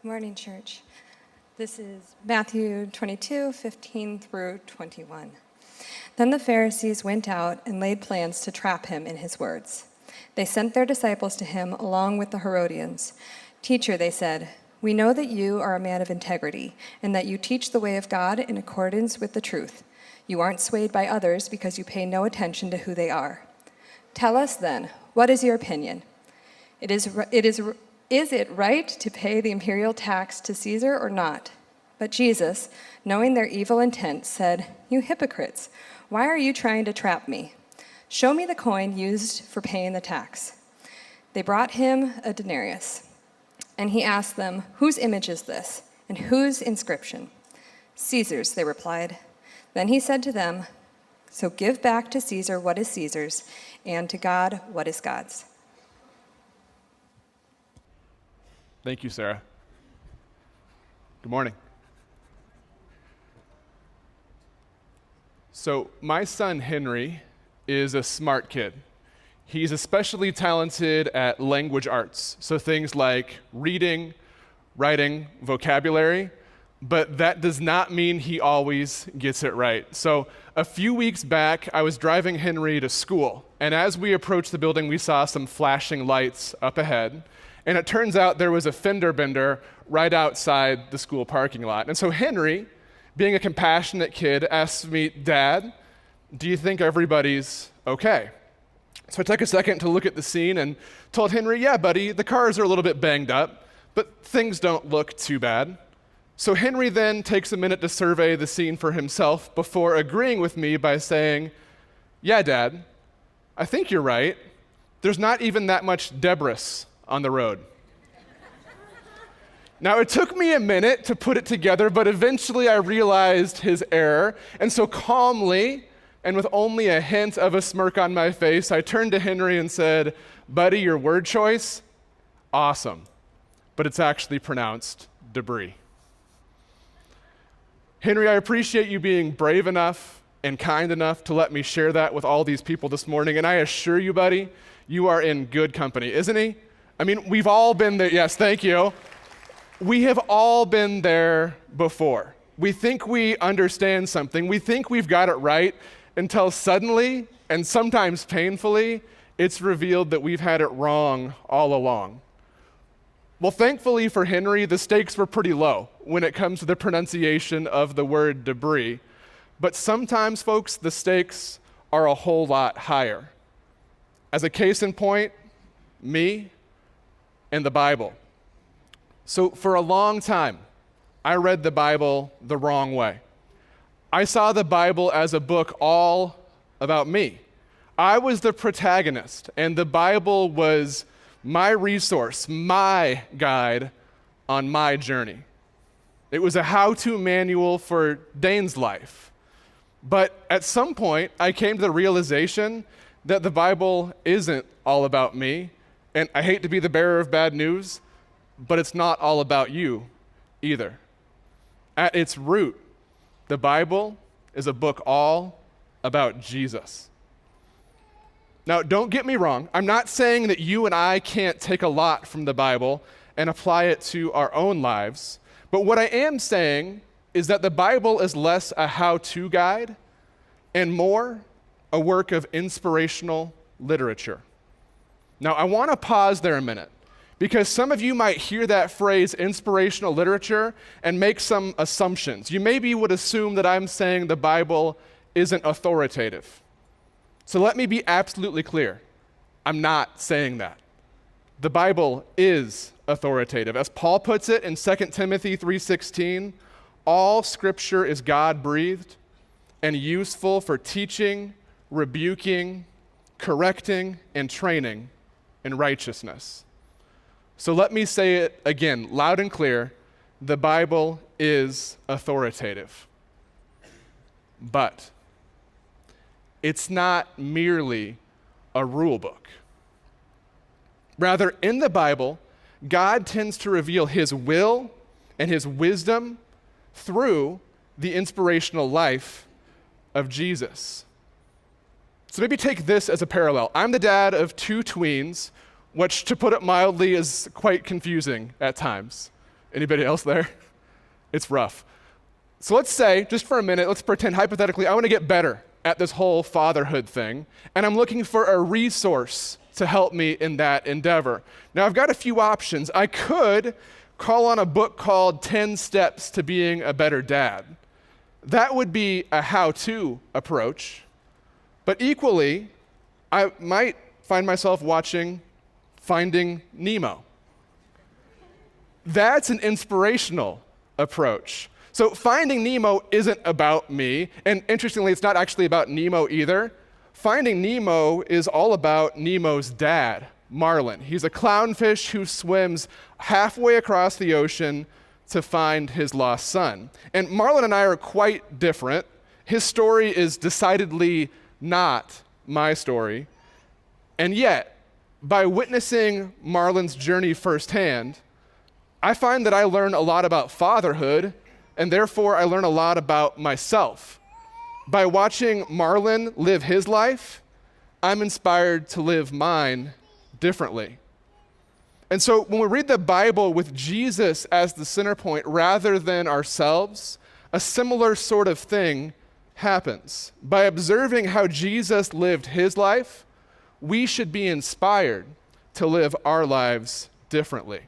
Good morning, church. This is Matthew 22, 15 through 21. Then the Pharisees went out and laid plans to trap him in his words. They sent their disciples to him along with the Herodians. "Teacher," they said, "we know that you are a man of integrity and that you teach the way of God in accordance with the truth. You aren't swayed by others because you pay no attention to who they are. Tell us then, what is your opinion? Is it right to pay the imperial tax to Caesar or not?" But Jesus, knowing their evil intent, said, "You hypocrites, why are you trying to trap me? Show me the coin used for paying the tax." They brought him a denarius, and he asked them, "Whose image is this, and whose inscription?" "Caesar's," they replied. Then he said to them, "So give back to Caesar what is Caesar's, and to God what is God's." Thank you, Sarah. Good morning. So my son Henry is a smart kid. He's especially talented at language arts, so things like reading, writing, vocabulary, but that does not mean he always gets it right. So a few weeks back, I was driving Henry to school, and as we approached the building, we saw some flashing lights up ahead. And it turns out there was a fender bender right outside the school parking lot. And so Henry, being a compassionate kid, asked me, "Dad, do you think everybody's okay?" So I took a second to look at the scene and told Henry, "Yeah, buddy, the cars are a little bit banged up, but things don't look too bad." So Henry then takes a minute to survey the scene for himself before agreeing with me by saying, "Yeah, Dad, I think you're right. There's not even that much debris on the road." Now, it took me a minute to put it together, but eventually I realized his error. And so calmly, and with only a hint of a smirk on my face, I turned to Henry and said, "Buddy, your word choice, awesome, but it's actually pronounced debris." Henry, I appreciate you being brave enough and kind enough to let me share that with all these people this morning. And I assure you, buddy, you are in good company, isn't he? I mean, we've all been there. Yes, thank you. We have all been there before. We think we understand something. We think we've got it right until suddenly, and sometimes painfully, it's revealed that we've had it wrong all along. Well, thankfully for Henry, the stakes were pretty low when it comes to the pronunciation of the word debris. But sometimes, folks, the stakes are a whole lot higher. As a case in point, me and the Bible. So for a long time, I read the Bible the wrong way. I saw the Bible as a book all about me. I was the protagonist, and the Bible was my resource, my guide on my journey. It was a how-to manual for Dayne's life. But at some point, I came to the realization that the Bible isn't all about me. And I hate to be the bearer of bad news, but it's not all about you either. At its root, the Bible is a book all about Jesus. Now, don't get me wrong. I'm not saying that you and I can't take a lot from the Bible and apply it to our own lives. But what I am saying is that the Bible is less a how-to guide and more a work of inspirational literature. Now, I want to pause there a minute, because some of you might hear that phrase, inspirational literature, and make some assumptions. You maybe would assume that I'm saying the Bible isn't authoritative. So let me be absolutely clear. I'm not saying that. The Bible is authoritative. As Paul puts it in 2 Timothy 3:16, all scripture is God-breathed and useful for teaching, rebuking, correcting, and training in righteousness. So let me say it again, loud and clear. The Bible is authoritative. But it's not merely a rule book. Rather, in the Bible, God tends to reveal his will and his wisdom through the inspirational life of Jesus. So maybe take this as a parallel. I'm the dad of 2 tweens, which, to put it mildly, is quite confusing at times. Anybody else there? It's rough. So let's say, just for a minute, let's pretend hypothetically, I want to get better at this whole fatherhood thing, and I'm looking for a resource to help me in that endeavor. Now, I've got a few options. I could call on a book called 10 Steps to Being a Better Dad. That would be a how-to approach. But equally, I might find myself watching Finding Nemo. That's an inspirational approach. So Finding Nemo isn't about me, and interestingly, it's not actually about Nemo either. Finding Nemo is all about Nemo's dad, Marlin. He's a clownfish who swims halfway across the ocean to find his lost son. And Marlin and I are quite different. His story is decidedly not my story. And yet, by witnessing Marlin's journey firsthand, I find that I learn a lot about fatherhood, and therefore I learn a lot about myself. By watching Marlin live his life, I'm inspired to live mine differently. And so when we read the Bible with Jesus as the center point rather than ourselves, a similar sort of thing happens. By observing how Jesus lived his life, we should be inspired to live our lives differently.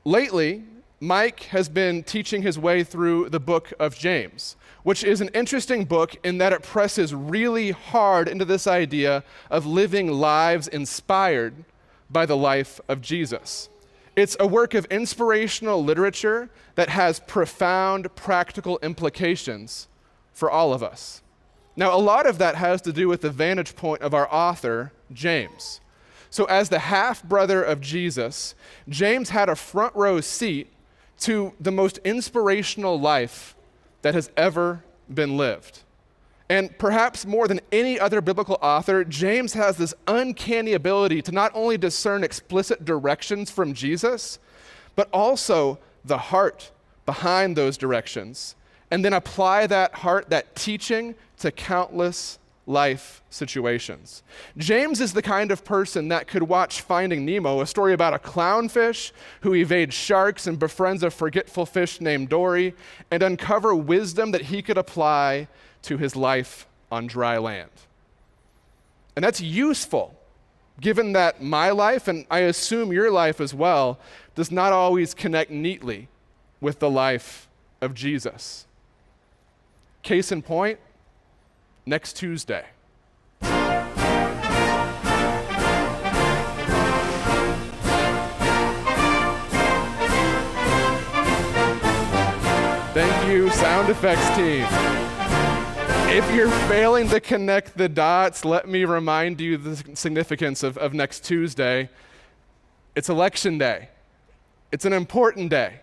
Lately, Mike has been teaching his way through the book of James, which is an interesting book in that it presses really hard into this idea of living lives inspired by the life of Jesus. It's a work of inspirational literature that has profound practical implications for all of us. Now, a lot of that has to do with the vantage point of our author, James. So as the half-brother of Jesus, James had a front row seat to the most inspirational life that has ever been lived. And perhaps more than any other biblical author, James has this uncanny ability to not only discern explicit directions from Jesus, but also the heart behind those directions, and then apply that heart, that teaching, to countless life situations. James is the kind of person that could watch Finding Nemo, a story about a clownfish who evades sharks and befriends a forgetful fish named Dory, and uncover wisdom that he could apply to his life on dry land. And that's useful, given that my life, and I assume your life as well, does not always connect neatly with the life of Jesus. Case in point, next Tuesday. Thank you, sound effects team. If you're failing to connect the dots, let me remind you the significance of next Tuesday. It's election day. It's an important day.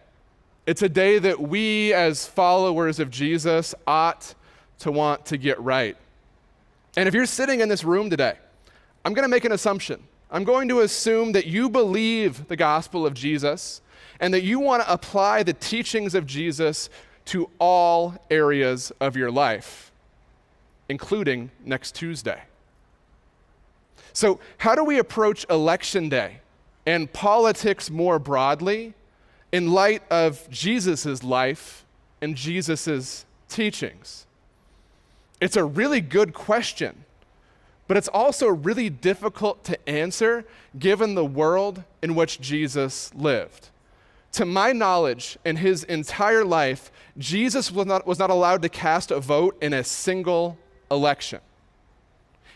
It's a day that we as followers of Jesus ought to want to get right. And if you're sitting in this room today, I'm going to make an assumption. I'm going to assume that you believe the gospel of Jesus and that you want to apply the teachings of Jesus to all areas of your life, including next Tuesday. So how do we approach election day and politics more broadly in light of Jesus' life and Jesus' teachings? It's a really good question, but it's also really difficult to answer given the world in which Jesus lived. To my knowledge, in his entire life, Jesus was not allowed to cast a vote in a single election.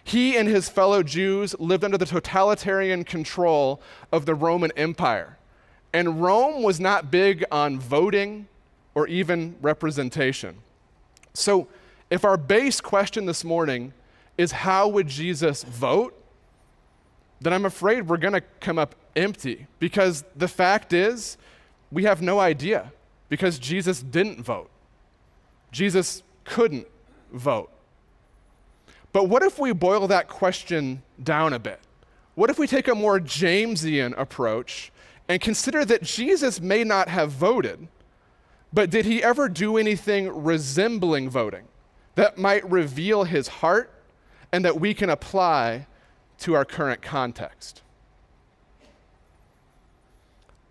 He and his fellow Jews lived under the totalitarian control of the Roman Empire. And Rome was not big on voting or even representation. So if our base question this morning is how would Jesus vote, then I'm afraid we're going to come up empty, because the fact is we have no idea, because Jesus didn't vote. Jesus couldn't vote. But what if we boil that question down a bit? What if we take a more Jamesian approach and consider that Jesus may not have voted, but did he ever do anything resembling voting that might reveal his heart and that we can apply to our current context?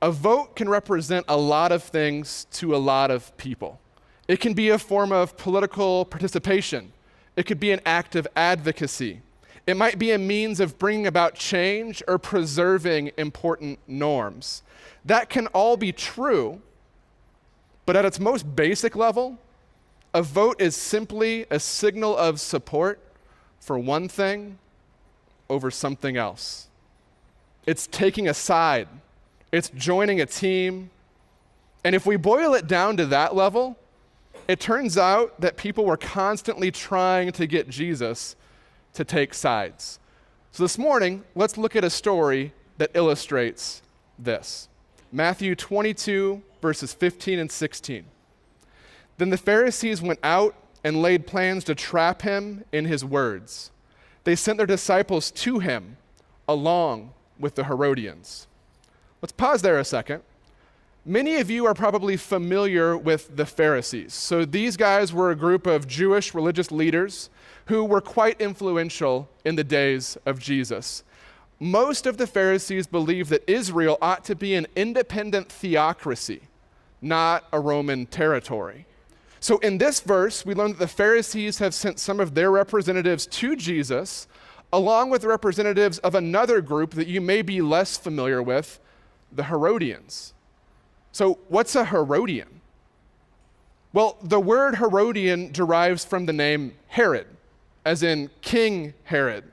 A vote can represent a lot of things to a lot of people. It can be a form of political participation. It could be an act of advocacy. It might be a means of bringing about change or preserving important norms. That can all be true, but at its most basic level, a vote is simply a signal of support for one thing over something else. It's taking a side. It's joining a team. And if we boil it down to that level, it turns out that people were constantly trying to get Jesus to take sides. So this morning, let's look at a story that illustrates this. Matthew 22, verses 15 and 16. Then the Pharisees went out and laid plans to trap him in his words. They sent their disciples to him along with the Herodians. Let's pause there a second. Many of you are probably familiar with the Pharisees. So these guys were a group of Jewish religious leaders who were quite influential in the days of Jesus. Most of the Pharisees believed that Israel ought to be an independent theocracy, not a Roman territory. So in this verse, we learn that the Pharisees have sent some of their representatives to Jesus, along with representatives of another group that you may be less familiar with, the Herodians. So what's a Herodian? Well, the word Herodian derives from the name Herod, as in King Herod.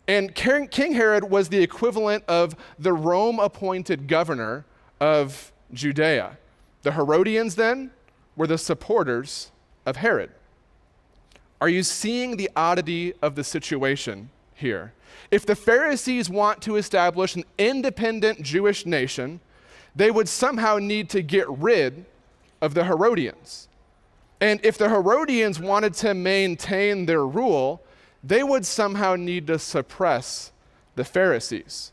And King Herod was the equivalent of the Rome-appointed governor of Judea. The Herodians then were the supporters of Herod. Are you seeing the oddity of the situation here? If the Pharisees want to establish an independent Jewish nation, they would somehow need to get rid of the Herodians. And if the Herodians wanted to maintain their rule, they would somehow need to suppress the Pharisees.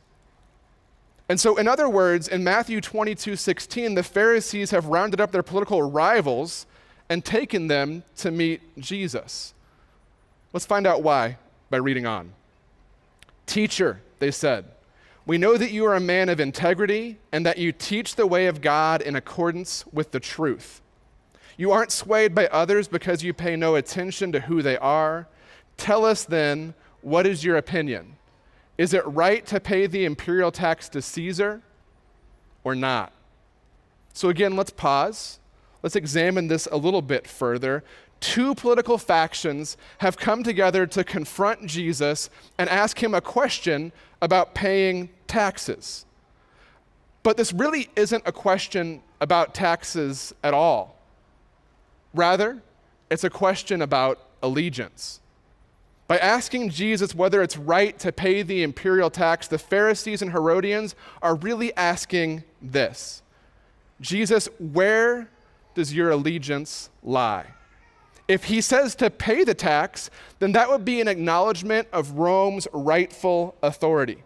And so, in other words, in Matthew 22:16, the Pharisees have rounded up their political rivals and taken them to meet Jesus. Let's find out why by reading on. Teacher, they said, we know that you are a man of integrity and that you teach the way of God in accordance with the truth. You aren't swayed by others because you pay no attention to who they are. Tell us then, what is your opinion? Is it right to pay the imperial tax to Caesar or not? So again, let's pause. Let's examine this a little bit further. Two political factions have come together to confront Jesus and ask him a question about paying taxes. But this really isn't a question about taxes at all. Rather, it's a question about allegiance. By asking Jesus whether it's right to pay the imperial tax, the Pharisees and Herodians are really asking this: Jesus, where does your allegiance lie? If he says to pay the tax, then that would be an acknowledgement of Rome's rightful authority.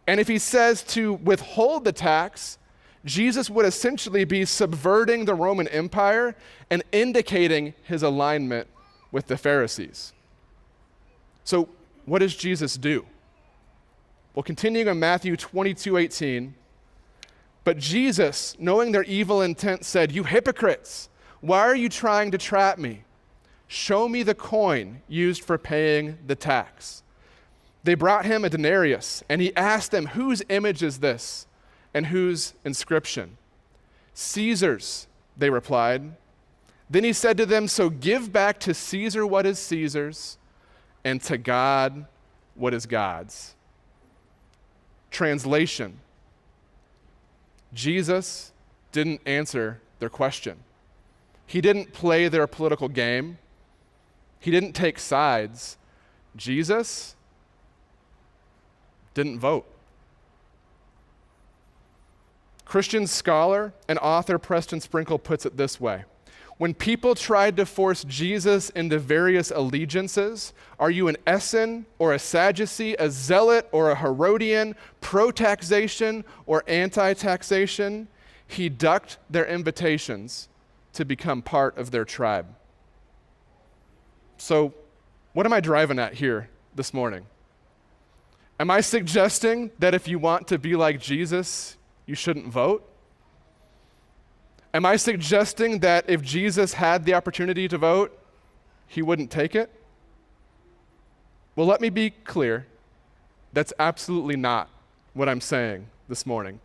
And if he says to withhold the tax, Jesus would essentially be subverting the Roman Empire and indicating his alignment with the Pharisees. So what does Jesus do? Well, continuing on Matthew 22:18, but Jesus, knowing their evil intent, said, "You hypocrites, why are you trying to trap me? Show me the coin used for paying the tax." They brought him a denarius, and he asked them, "Whose image is this, and whose inscription?" "Caesar's," they replied. Then he said to them, "So give back to Caesar what is Caesar's, and to God what is God's." Translation: Jesus didn't answer their question. He didn't play their political game. He didn't take sides. Jesus didn't vote. Christian scholar and author Preston Sprinkle puts it this way: when people tried to force Jesus into various allegiances, are you an Essen or a Sadducee, a zealot or a Herodian, pro-taxation or anti-taxation, he ducked their invitations to become part of their tribe. So, what am I driving at here this morning? Am I suggesting that if you want to be like Jesus, you shouldn't vote? Am I suggesting that if Jesus had the opportunity to vote, he wouldn't take it? Well, let me be clear. That's absolutely not what I'm saying this morning.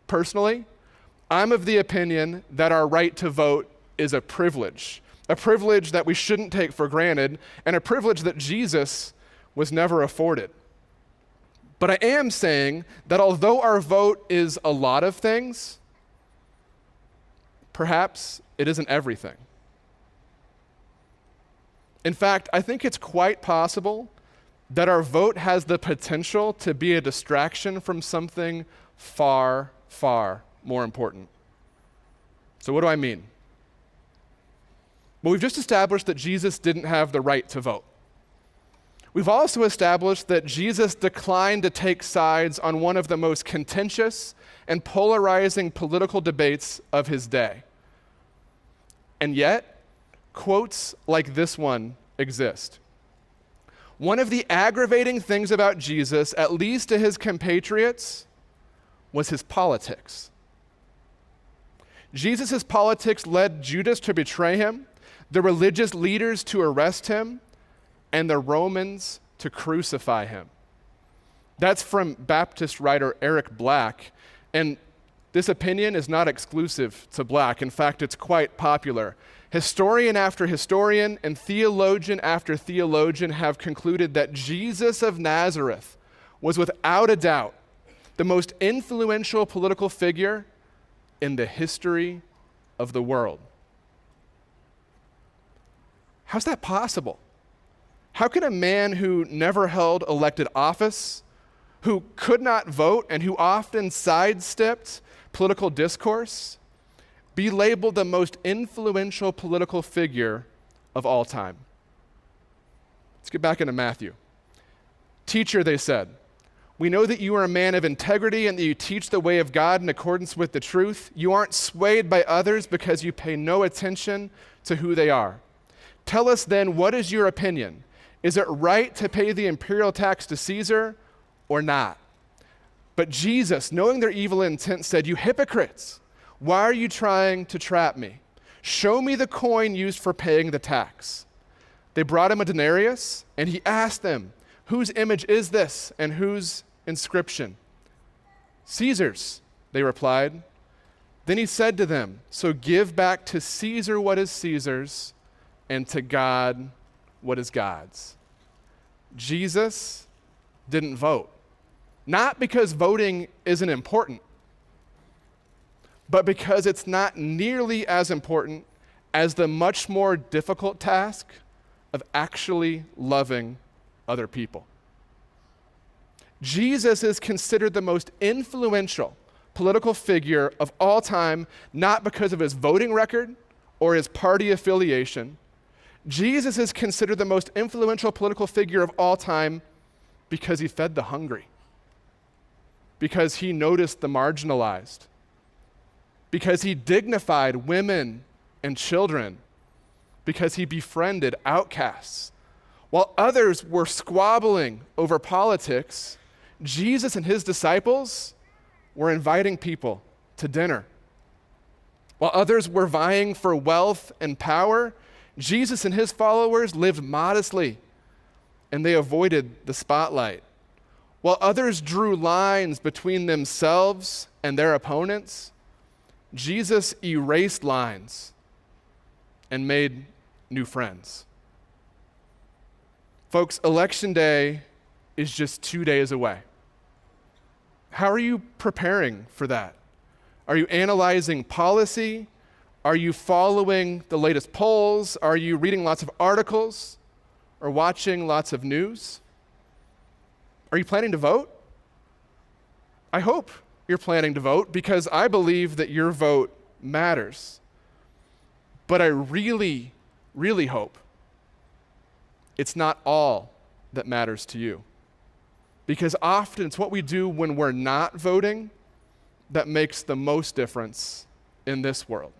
Personally, I'm of the opinion that our right to vote is a privilege that we shouldn't take for granted, and a privilege that Jesus was never afforded. But I am saying that although our vote is a lot of things, perhaps it isn't everything. In fact, I think it's quite possible that our vote has the potential to be a distraction from something far, far more important. So what do I mean? Well, we've just established that Jesus didn't have the right to vote. We've also established that Jesus declined to take sides on one of the most contentious and polarizing political debates of his day. And yet, quotes like this one exist. One of the aggravating things about Jesus, at least to his compatriots, was his politics. Jesus' politics led Judas to betray him, the religious leaders to arrest him, and the Romans to crucify him. That's from Baptist writer Eric Black, and this opinion is not exclusive to Black. In fact, it's quite popular. Historian after historian and theologian after theologian have concluded that Jesus of Nazareth was without a doubt the most influential political figure in the history of the world. How's that possible? How can a man who never held elected office, who could not vote, and who often sidestepped political discourse, be labeled the most influential political figure of all time? Let's get back into Matthew. Teacher, they said, we know that you are a man of integrity and that you teach the way of God in accordance with the truth. You aren't swayed by others because you pay no attention to who they are. Tell us then, what is your opinion? Is it right to pay the imperial tax to Caesar or not? But Jesus, knowing their evil intent, said, you hypocrites, why are you trying to trap me? Show me the coin used for paying the tax. They brought him a denarius, and he asked them, whose image is this and whose inscription? Caesar's, they replied. Then he said to them, so give back to Caesar what is Caesar's, and to God what is God's. Jesus didn't vote. Not because voting isn't important, but because it's not nearly as important as the much more difficult task of actually loving other people. Jesus is considered the most influential political figure of all time, not because of his voting record or his party affiliation. Jesus is considered the most influential political figure of all time because he fed the hungry, because he noticed the marginalized, because he dignified women and children, because he befriended outcasts. While others were squabbling over politics, Jesus and his disciples were inviting people to dinner. While others were vying for wealth and power, Jesus and his followers lived modestly, and they avoided the spotlight. While others drew lines between themselves and their opponents, Jesus erased lines and made new friends. Folks, Election Day is just 2 days away. How are you preparing for that? Are you analyzing policy? Are you following the latest polls? Are you reading lots of articles or watching lots of news? Are you planning to vote? I hope you're planning to vote because I believe that your vote matters. But I really, really hope it's not all that matters to you. Because often it's what we do when we're not voting that makes the most difference in this world.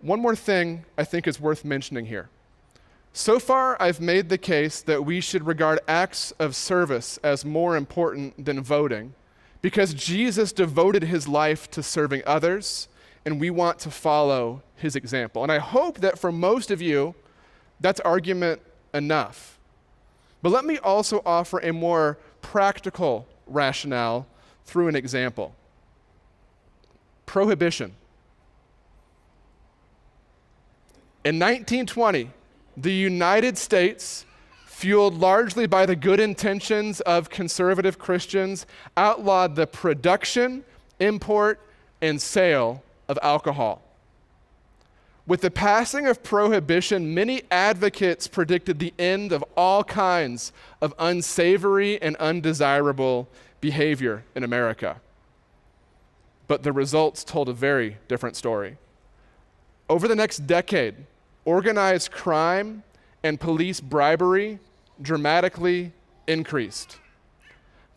One more thing I think is worth mentioning here. So far, I've made the case that we should regard acts of service as more important than voting because Jesus devoted his life to serving others, and we want to follow his example. And I hope that for most of you, that's argument enough. But let me also offer a more practical rationale through an example. Prohibition. In 1920, the United States, fueled largely by the good intentions of conservative Christians, outlawed the production, import, and sale of alcohol. With the passing of prohibition, many advocates predicted the end of all kinds of unsavory and undesirable behavior in America. But the results told a very different story. Over the next decade, organized crime and police bribery dramatically increased.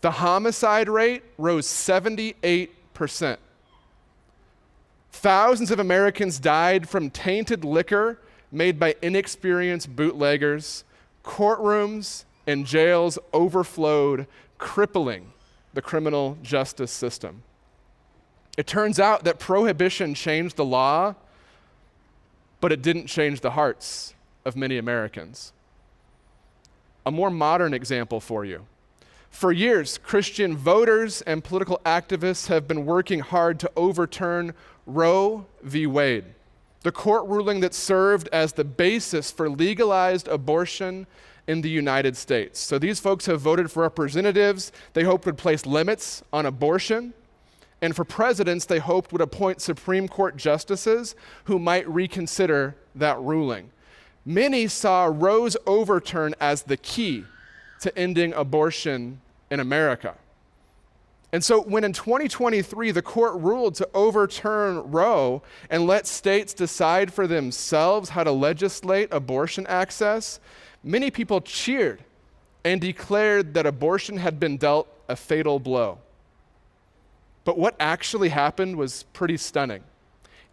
The homicide rate rose 78%. Thousands of Americans died from tainted liquor made by inexperienced bootleggers. Courtrooms and jails overflowed, crippling the criminal justice system. It turns out that prohibition changed the law, but it didn't change the hearts of many Americans. A more modern example for you. For years, Christian voters and political activists have been working hard to overturn Roe v. Wade, the court ruling that served as the basis for legalized abortion in the United States. So these folks have voted for representatives they hoped would place limits on abortion, and for presidents they hoped would appoint Supreme Court justices who might reconsider that ruling. Many saw Roe's overturn as the key to ending abortion in America. And so when in 2023 the court ruled to overturn Roe and let states decide for themselves how to legislate abortion access, many people cheered and declared that abortion had been dealt a fatal blow. But what actually happened was pretty stunning.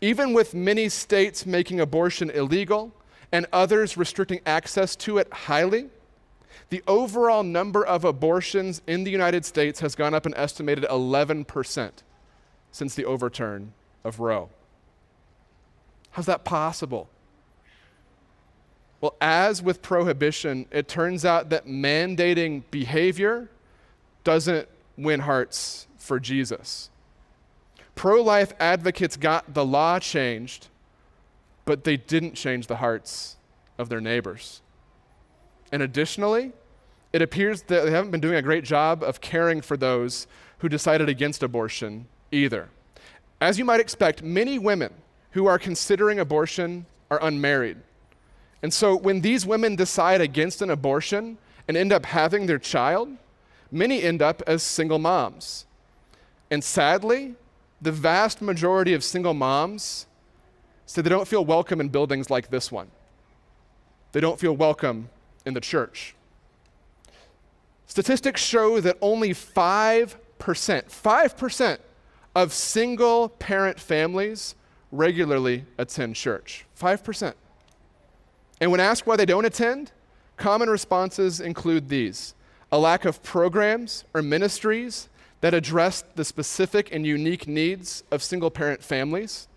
Even with many states making abortion illegal and others restricting access to it highly, the overall number of abortions in the United States has gone up an estimated 11% since the overturn of Roe. How's that possible? Well, as with prohibition, it turns out that mandating behavior doesn't win hearts for Jesus. Pro-life advocates got the law changed, but they didn't change the hearts of their neighbors. And additionally, it appears that they haven't been doing a great job of caring for those who decided against abortion either. As you might expect, many women who are considering abortion are unmarried. And so when these women decide against an abortion and end up having their child, many end up as single moms. And sadly, the vast majority of single moms say they don't feel welcome in buildings like this one. They don't feel welcome in the church. Statistics show that only 5% of single parent families regularly attend church. 5%. And when asked why they don't attend, common responses include these: a lack of programs or ministries that address the specific and unique needs of single parent families,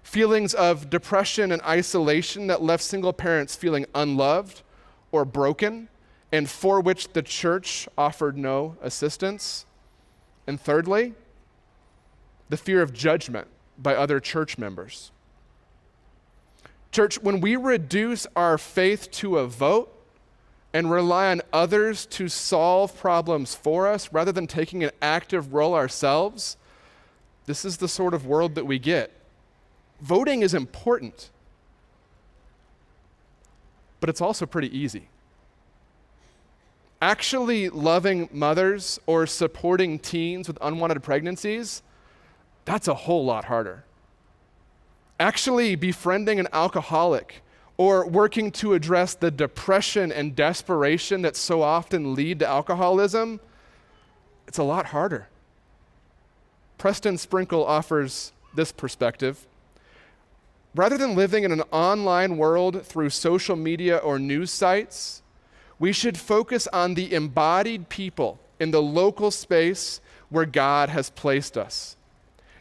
feelings of depression and isolation that left single parents feeling unloved or broken, and for which the church offered no assistance. And thirdly, the fear of judgment by other church members. Church, when we reduce our faith to a vote and rely on others to solve problems for us rather than taking an active role ourselves, this is the sort of world that we get. Voting is important, but it's also pretty easy. Actually loving mothers or supporting teens with unwanted pregnancies, that's a whole lot harder. Actually befriending an alcoholic or working to address the depression and desperation that so often lead to alcoholism, it's a lot harder. Preston Sprinkle offers this perspective. Rather than living in an online world through social media or news sites, we should focus on the embodied people in the local space where God has placed us.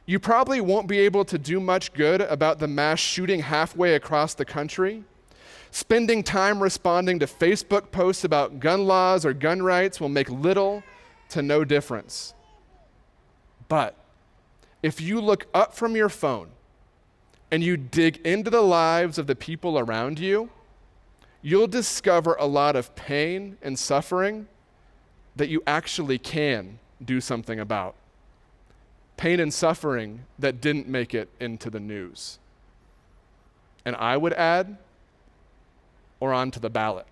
You probably won't be able to do much good about the mass shooting halfway across the country. Spending time responding to Facebook posts about gun laws or gun rights will make little to no difference. But if you look up from your phone and you dig into the lives of the people around you, you'll discover a lot of pain and suffering that you actually can do something about. Pain and suffering that didn't make it into the news. And I would add, or onto the ballot.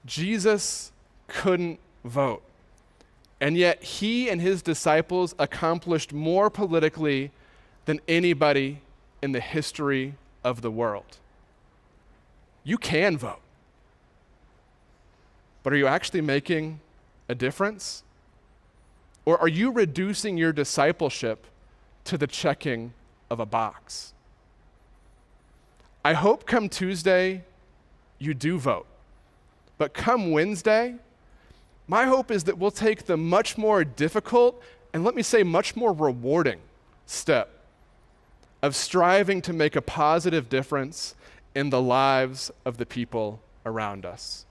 Jesus couldn't vote, and yet he and his disciples accomplished more politically than anybody in the history of the world. You can vote, but are you actually making a difference? Or are you reducing your discipleship to the checking of a box? I hope come Tuesday you do vote. But come Wednesday, my hope is that we'll take the much more difficult and, let me say, much more rewarding step of striving to make a positive difference in the lives of the people around us.